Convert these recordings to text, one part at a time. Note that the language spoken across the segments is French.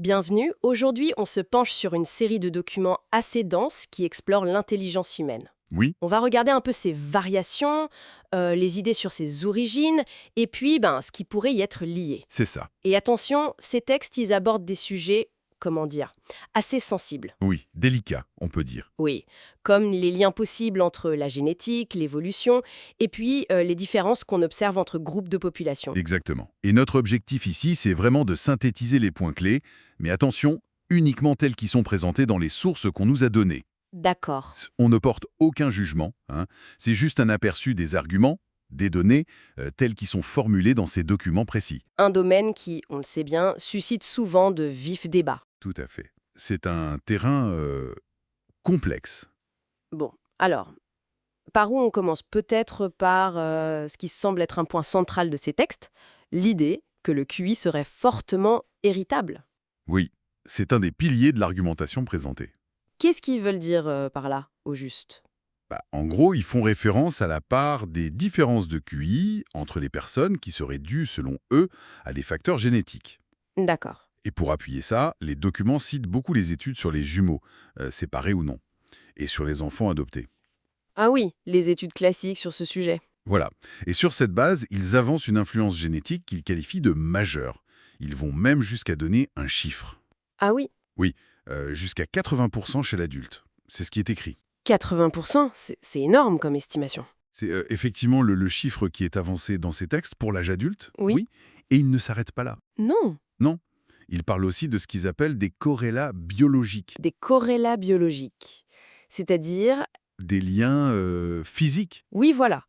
Bienvenue, aujourd'hui on se penche sur une série de documents assez denses qui explorent l'intelligence humaine. Oui, On va regarder un peu ses variations, les idées sur ses origines, et puis ce qui pourrait y être lié. c'est ça. Et attention, ces textes, ils abordent des sujets, comment dire, assez sensibles. Oui, délicat, on peut dire. Oui, comme les liens possibles entre la génétique, l'évolution, et puis les différences qu'on observe entre groupes de population. Exactement. Et notre objectif ici, c'est vraiment de synthétiser les points clés, mais attention, uniquement tels qu'ils sont présentés dans les sources qu'on nous a données. D'accord. On ne porte aucun jugement, hein. C'est juste un aperçu des arguments, des données, tels qu'ils sont formulés dans ces documents précis. Un domaine qui, on le sait bien, suscite souvent de vifs débats. Tout à fait. C'est un terrain complexe. Bon, alors, par où on commence? Peut-être par ce qui semble être un point central de ces textes, l'idée que le QI serait fortement héritable. Oui, c'est un des piliers de l'argumentation présentée. Qu'est-ce qu'ils veulent dire par là, au juste? En gros, ils font référence à la part des différences de QI entre les personnes qui seraient dues, selon eux, à des facteurs génétiques. D'accord. Et pour appuyer ça, les documents citent beaucoup les études sur les jumeaux, séparés ou non, et sur les enfants adoptés. Ah oui, les études classiques sur ce sujet. Voilà. Et sur cette base, ils avancent une influence génétique qu'ils qualifient de majeure. Ils vont même jusqu'à donner un chiffre. Ah oui, Oui, jusqu'à 80% chez l'adulte. C'est ce qui est écrit. 80%, c'est énorme comme estimation. C'est effectivement le chiffre qui est avancé dans ces textes pour l'âge adulte, Oui. oui, et il ne s'arrête pas là. Non, Non, il parle aussi de ce qu'ils appellent des corrélats biologiques, des corrélats biologiques. C'est-à-dire, des liens physiques. oui voilà,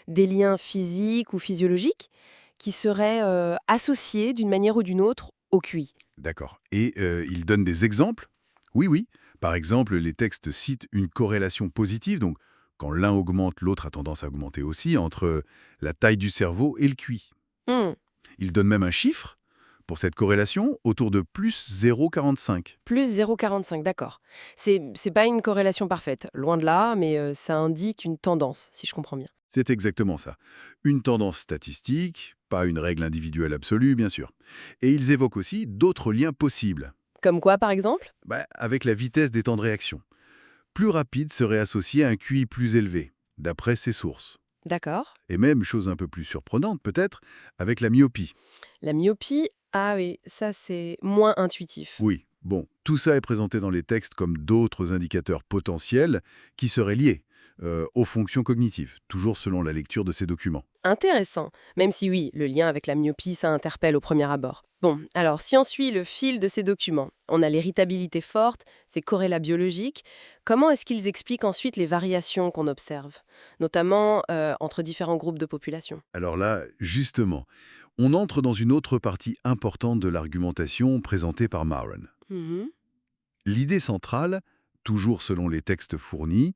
des liens physiques ou physiologiques qui seraient associés d'une manière ou d'une autre au QI. D'accord. Et il donne des exemples. Oui, oui. Par exemple, les textes citent une corrélation positive, donc quand l'un augmente, l'autre a tendance à augmenter aussi, entre la taille du cerveau et le QI. Hmm. Il donne même un chiffre pour cette corrélation autour de plus 0,45. Plus 0,45, d'accord. C'est pas une corrélation parfaite, loin de là, mais ça indique une tendance, si je comprends bien. C'est exactement ça. Une tendance statistique, pas une règle individuelle absolue, bien sûr. Et ils évoquent aussi d'autres liens possibles, Comme quoi, par exemple? avec la vitesse des temps de réaction. Plus rapide serait associé à un QI plus élevé, d'après ces sources. D'accord. Et même, chose un peu plus surprenante peut-être, avec la myopie. La myopie, ah oui, ça c'est moins intuitif. Oui, bon, tout ça est présenté dans les textes comme d'autres indicateurs potentiels qui seraient liés aux fonctions cognitives, toujours selon la lecture de ces documents. Intéressant, même si oui, le lien avec la myopie, ça interpelle au premier abord. Bon, alors si on suit le fil de ces documents, on a l'héritabilité forte, ces corrélats biologiques, comment est-ce qu'ils expliquent ensuite les variations qu'on observe, notamment entre différents groupes de population? Alors là, justement, on entre dans une autre partie importante de l'argumentation présentée par Maron. Mhm. L'idée centrale, toujours selon les textes fournis,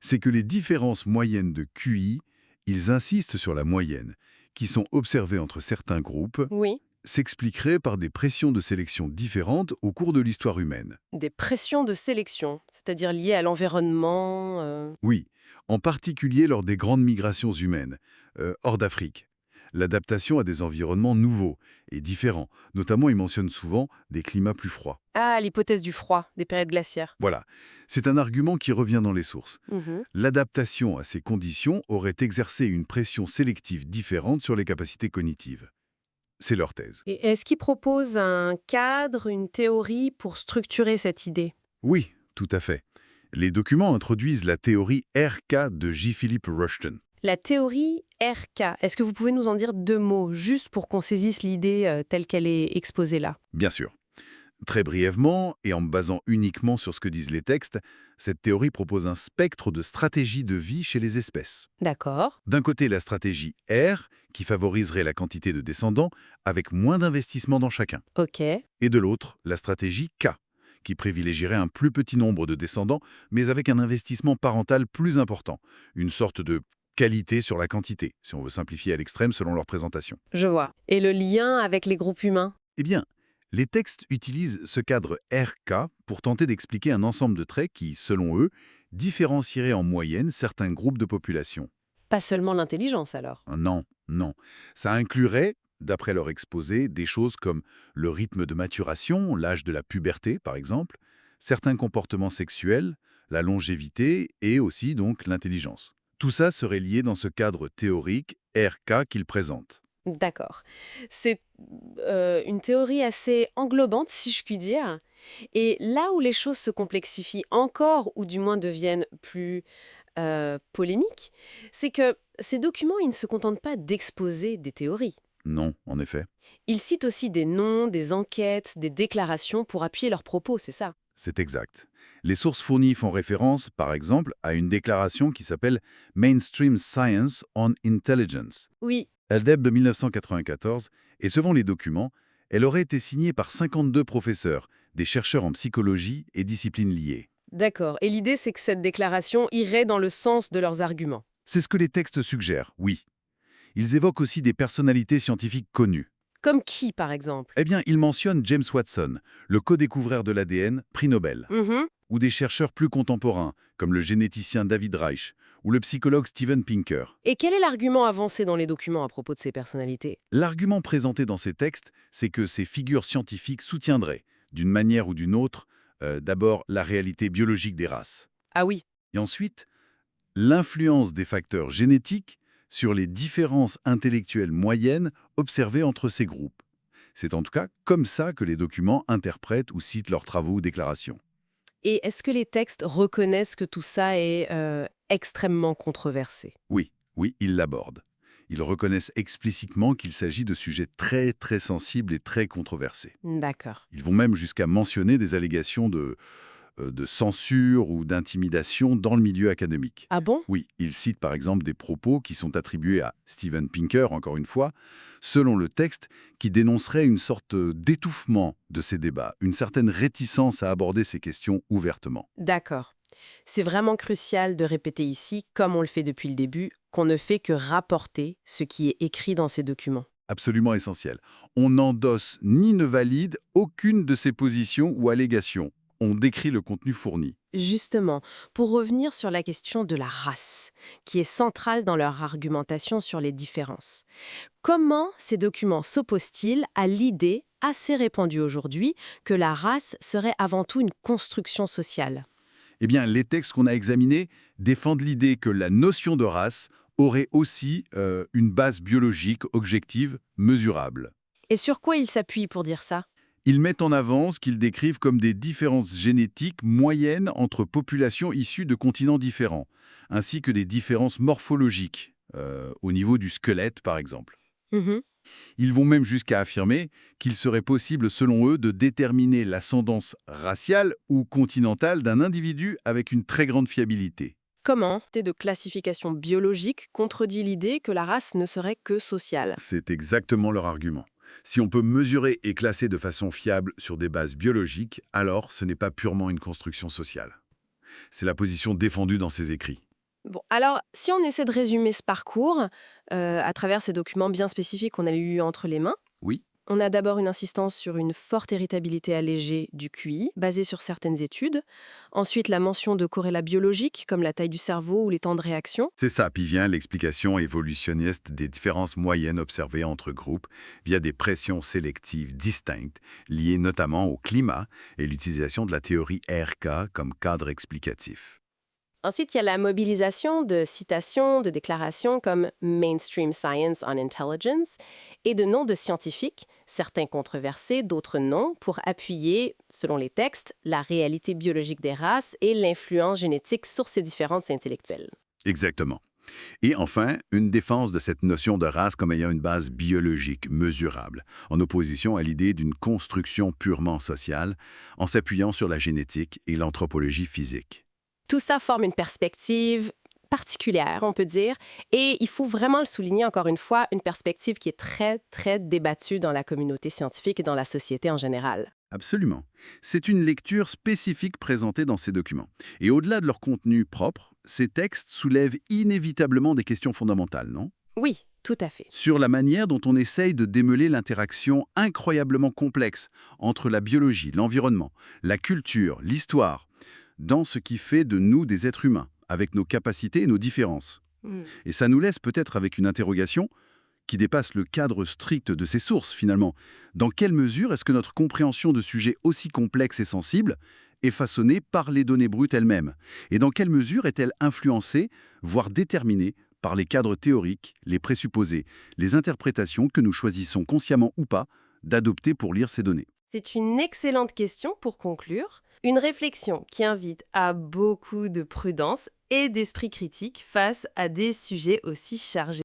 c'est que les différences moyennes de QI, ils insistent sur la moyenne, qui sont observées entre certains groupes, Oui, s'expliqueraient par des pressions de sélection différentes au cours de l'histoire humaine. des pressions de sélection, c'est-à-dire liées à l'environnement. Oui, en particulier lors des grandes migrations humaines, hors d'Afrique. L'adaptation à des environnements nouveaux et différents. Notamment, il mentionne souvent des climats plus froids. Ah, l'hypothèse du froid, des périodes glaciaires. Voilà, c'est un argument qui revient dans les sources. Mhm. L'adaptation à ces conditions aurait exercé une pression sélective différente sur les capacités cognitives. C'est leur thèse. Et est-ce qu'il propose un cadre, une théorie pour structurer cette idée? Oui, tout à fait. Les documents introduisent la théorie RK de J. Philip Rushton. La théorie RK, est-ce que vous pouvez nous en dire deux mots, juste pour qu'on saisisse l'idée telle qu'elle est exposée là? Bien sûr. Très brièvement, et en me basant uniquement sur ce que disent les textes, cette théorie propose un spectre de stratégies de vie chez les espèces. D'accord. D'un côté, la stratégie R, qui favoriserait la quantité de descendants, avec moins d'investissement dans chacun. Ok. Et de l'autre, la stratégie K, qui privilégierait un plus petit nombre de descendants, mais avec un investissement parental plus important. Une sorte de qualité sur la quantité, si on veut simplifier à l'extrême selon leur présentation. Je vois. Et le lien avec les groupes humains? Eh bien, les textes utilisent ce cadre RK pour tenter d'expliquer un ensemble de traits qui, selon eux, différencieraient en moyenne certains groupes de population. Pas seulement l'intelligence alors. Non, non. Ça inclurait d'après leur exposé, des choses comme le rythme de maturation, l'âge de la puberté par exemple, certains comportements sexuels, la longévité et aussi donc l'intelligence. Tout ça serait lié dans ce cadre théorique RK qu'ils présentent. D'accord. C'est une théorie assez englobante, si je puis dire. Et là où les choses se complexifient encore, ou du moins deviennent plus polémiques, c'est que ces documents, ils ne se contentent pas d'exposer des théories. Non, en effet. Ils citent aussi des noms, des enquêtes, des déclarations pour appuyer leurs propos, c'est ça? C'est exact. Les sources fournies font référence, par exemple, à une déclaration qui s'appelle Mainstream Science on Intelligence. Oui, Elle date de 1994 et selon les documents, elle aurait été signée par 52 professeurs, des chercheurs en psychologie et disciplines liées. d'accord. Et l'idée, c'est que cette déclaration irait dans le sens de leurs arguments. C'est ce que les textes suggèrent, oui. Ils évoquent aussi des personnalités scientifiques connues. Comme qui, par exemple? Eh bien, ils mentionnent James Watson, le co-découvreur de l'ADN, prix Nobel, Mhm. ou des chercheurs plus contemporains, comme le généticien David Reich ou le psychologue Steven Pinker. Et quel est l'argument avancé dans les documents à propos de ces personnalités? L'argument présenté dans ces textes, c'est que ces figures scientifiques soutiendraient, d'une manière ou d'une autre, d'abord la réalité biologique des races, Ah oui, et ensuite l'influence des facteurs génétiques sur les différences intellectuelles moyennes observées entre ces groupes. C'est en tout cas comme ça que les documents interprètent ou citent leurs travaux ou déclarations. et est-ce que les textes reconnaissent que tout ça est extrêmement controversé? Oui, oui, ils l'abordent. Ils reconnaissent explicitement qu'il s'agit de sujets très très sensibles et très controversés. D'accord. Ils vont même jusqu'à mentionner des allégations de censure ou d'intimidation dans le milieu académique. Ah bon? Oui, ils citent par exemple des propos qui sont attribués à Steven Pinker, encore une fois, selon le texte, qui dénoncerait une sorte d'étouffement de ces débats, une certaine réticence à aborder ces questions ouvertement. D'accord. C'est vraiment crucial de répéter ici, comme on le fait depuis le début, qu'on ne fait que rapporter ce qui est écrit dans ces documents. Absolument essentiel. On n'endosse ni ne valide aucune de ces positions ou allégations. On décrit le contenu fourni. Justement, pour revenir sur la question de la race, qui est centrale dans leur argumentation sur les différences. Comment ces documents s'opposent-ils à l'idée assez répandue aujourd'hui que la race serait avant tout une construction sociale? Eh bien, les textes qu'on a examinés défendent l'idée que la notion de race aurait aussi une base biologique objective, mesurable. Et sur quoi ils s'appuient pour dire ça? Ils mettent en avant ce qu'ils décrivent comme des différences génétiques moyennes entre populations issues de continents différents, ainsi que des différences morphologiques, au niveau du squelette par exemple. Mhm. Ils vont même jusqu'à affirmer qu'il serait possible, selon eux, de déterminer l'ascendance raciale ou continentale d'un individu avec une très grande fiabilité. Comment de classification biologique contredit l'idée que la race ne serait que sociale? C'est exactement leur argument. Si on peut mesurer et classer de façon fiable sur des bases biologiques, alors ce n'est pas purement une construction sociale. C'est la position défendue dans ces écrits. Bon, alors, si on essaie de résumer ce parcours à travers ces documents bien spécifiques qu'on a eu entre les mains, Oui, on a d'abord une insistance sur une forte héritabilité allégée du QI, basée sur certaines études. Ensuite, la mention de corrélats biologiques, comme la taille du cerveau ou les temps de réaction. c'est ça. Puis vient l'explication évolutionniste des différences moyennes observées entre groupes via des pressions sélectives distinctes, liées notamment au climat et l'utilisation de la théorie RK comme cadre explicatif. Ensuite, il y a la mobilisation de citations, de déclarations comme Mainstream Science on Intelligence et de noms de scientifiques, certains controversés, d'autres non, pour appuyer, selon les textes, la réalité biologique des races et l'influence génétique sur ces différences intellectuelles. Exactement. Et enfin, une défense de cette notion de race comme ayant une base biologique mesurable, en opposition à l'idée d'une construction purement sociale, en s'appuyant sur la génétique et l'anthropologie physique. Tout ça forme une perspective particulière, on peut dire, et il faut vraiment le souligner encore une fois, une perspective qui est très, très débattue dans la communauté scientifique et dans la société en général. Absolument. C'est une lecture spécifique présentée dans ces documents. Et au-delà de leur contenu propre, ces textes soulèvent inévitablement des questions fondamentales, non? Oui, tout à fait. Sur la manière dont on essaye de démêler l'interaction incroyablement complexe entre la biologie, l'environnement, la culture, l'histoire, dans ce qui fait de nous des êtres humains, avec nos capacités et nos différences. Hmm. Et ça nous laisse peut-être avec une interrogation: qui dépasse le cadre strict de ces sources, finalement. Dans quelle mesure est-ce que notre compréhension de sujets aussi complexes et sensibles est façonnée par les données brutes elles-mêmes? Et dans quelle mesure est-elle influencée, voire déterminée, par les cadres théoriques, les présupposés, les interprétations que nous choisissons consciemment ou pas d'adopter pour lire ces données? C'est une excellente question pour conclure. Une réflexion qui invite à beaucoup de prudence et d'esprit critique face à des sujets aussi chargés.